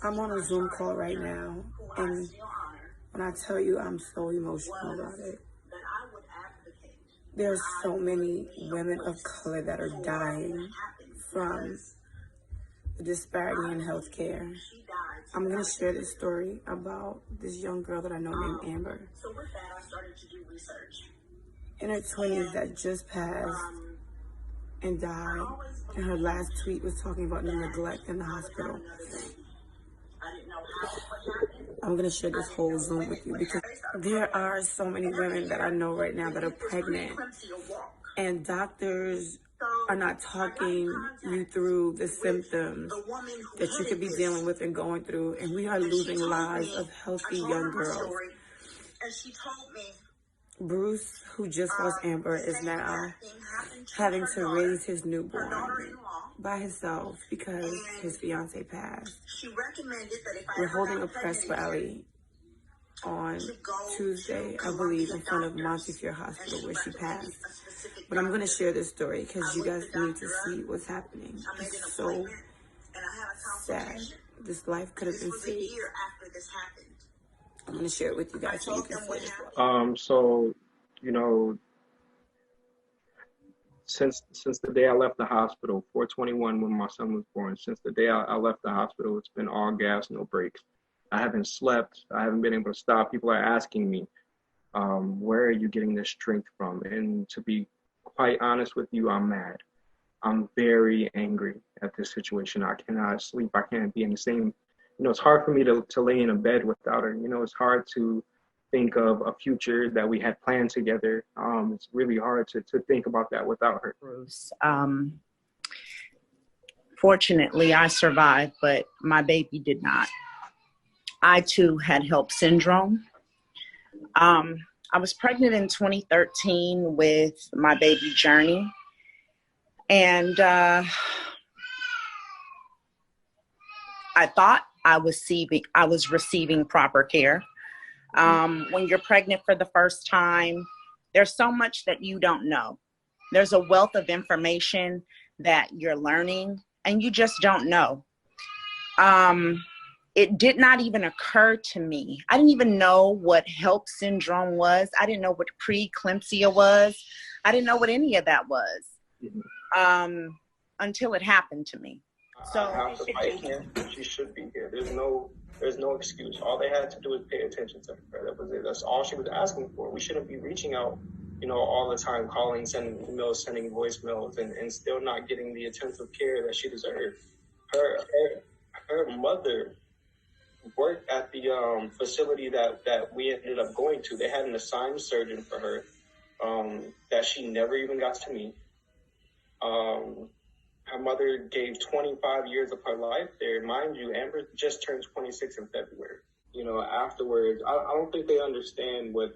I'm on a Zoom call right now, and when I tell you I'm so emotional about it, there's so many women of color that are dying from the disparity in healthcare. I'm going to share this story about this young girl that I know named Amber. In her 20s that just passed and died. And her last tweet was talking about the neglect in the hospital. I'm going to share this whole Zoom with you because there are so many women that I know right now that are pregnant, and doctors are not talking you through the symptoms that you could be dealing with and going through, and we are losing lives of healthy young girls. Bruce, who just lost Amber, is now having to raise his newborn by himself because his fiance passed. We're holding a press rally on Tuesday, I believe, in front of Montefiore Hospital where she passed. But I'm going to share this story because you guys need to see what's happening. It's so sad. This life could have been saved. I'm going to share it with you guys so you can see it. So, since the day I left the hospital, 4/21 when my son was born, since the day I left the hospital, it's been all gas, no brakes. I haven't slept. I haven't been able to stop. People are asking me, where are you getting this strength from? And to be quite honest with you, I'm mad. I'm very angry at this situation. I cannot sleep. I can't be in the same, it's hard for me to lay in a bed without her. It's hard to think of a future that we had planned together. It's really hard to think about that without her. Bruce, fortunately, I survived, but my baby did not. I too had HELLP syndrome. I was pregnant in 2013 with my baby Journey. And I thought I was receiving proper care. When you're pregnant for the first time, there's so much that you don't know. There's a wealth of information that you're learning and you just don't know. It did not even occur to me. I didn't even know what HELLP syndrome was. I didn't know what preeclampsia was. I didn't know what any of that was until it happened to me. So I have to fight here. She should be here. There's no excuse. All they had to do was pay attention to her. That was it. That's all she was asking for. We shouldn't be reaching out, all the time, calling, sending emails, sending voicemails, and still not getting the attentive care that she deserved. Her mother worked at the facility that we ended up going to. They had an assigned surgeon for her that she never even got to meet. Her mother gave 25 years of her life there. Mind you, Amber just turned 26 in February. Afterwards, I don't think they understand what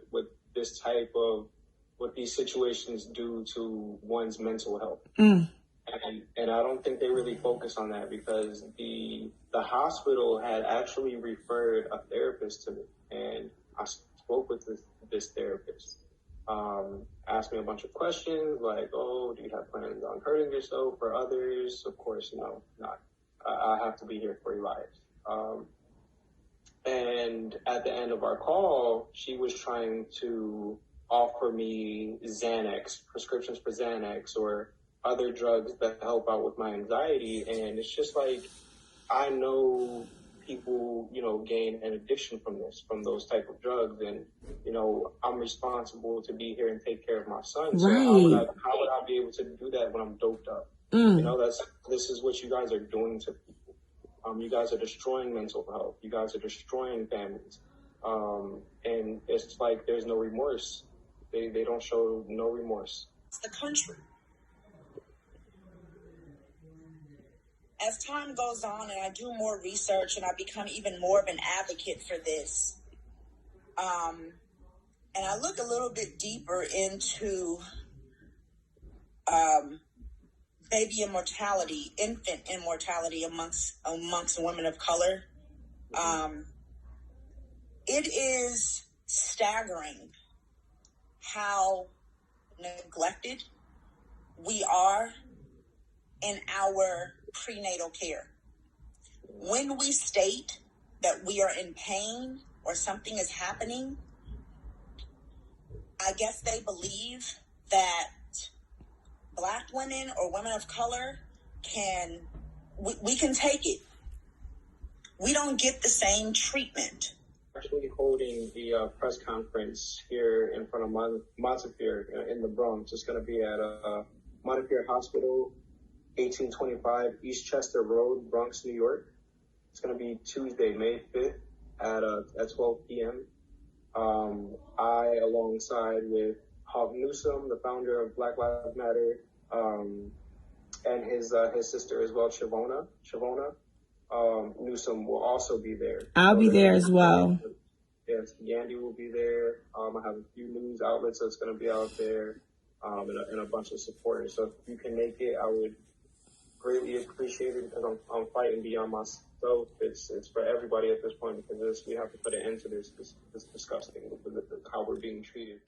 these situations do to one's mental health. And I don't think they really focus on that because the hospital had actually referred a therapist to me, and I spoke with this therapist. Asked me a bunch of questions like, oh, do you have plans on hurting yourself or others? Of course, no, not. I have to be here for Elias. And at the end of our call, she was trying to offer me Xanax, prescriptions for Xanax or other drugs that help out with my anxiety. And it's just like, I know people, gain an addiction from those type of drugs. And, I'm responsible to be here and take care of my son. So Right. how would I be able to do that when I'm doped up? This is what you guys are doing to people. You guys are destroying mental health. You guys are destroying families. And it's like, there's no remorse. They don't show no remorse. It's the country. As time goes on and I do more research and I become even more of an advocate for this, and I look a little bit deeper into baby immortality, infant immortality amongst women of color, it is staggering how neglected we are in our prenatal care. when we state that we are in pain or something is happening, I guess they believe that Black women or women of color we can take it. We don't get the same treatment. Actually holding the press conference here in front of Montefiore in the Bronx. It's going to be at Montefiore Hospital, 1825 East Chester Road, Bronx, New York. It's going to be Tuesday, May 5th at 12 p.m. I, alongside with Hawk Newsom, the founder of Black Lives Matter, and his sister as well, Shavona Newsom will also be there. I'll be there as well. Yes, Yandy will be there. I have a few news outlets that's going to be out there, and a bunch of supporters. So if you can make it, I would greatly appreciate it, because I'm fighting beyond myself. It's for everybody at this point, because we have to put an end to this disgusting, how we're being treated.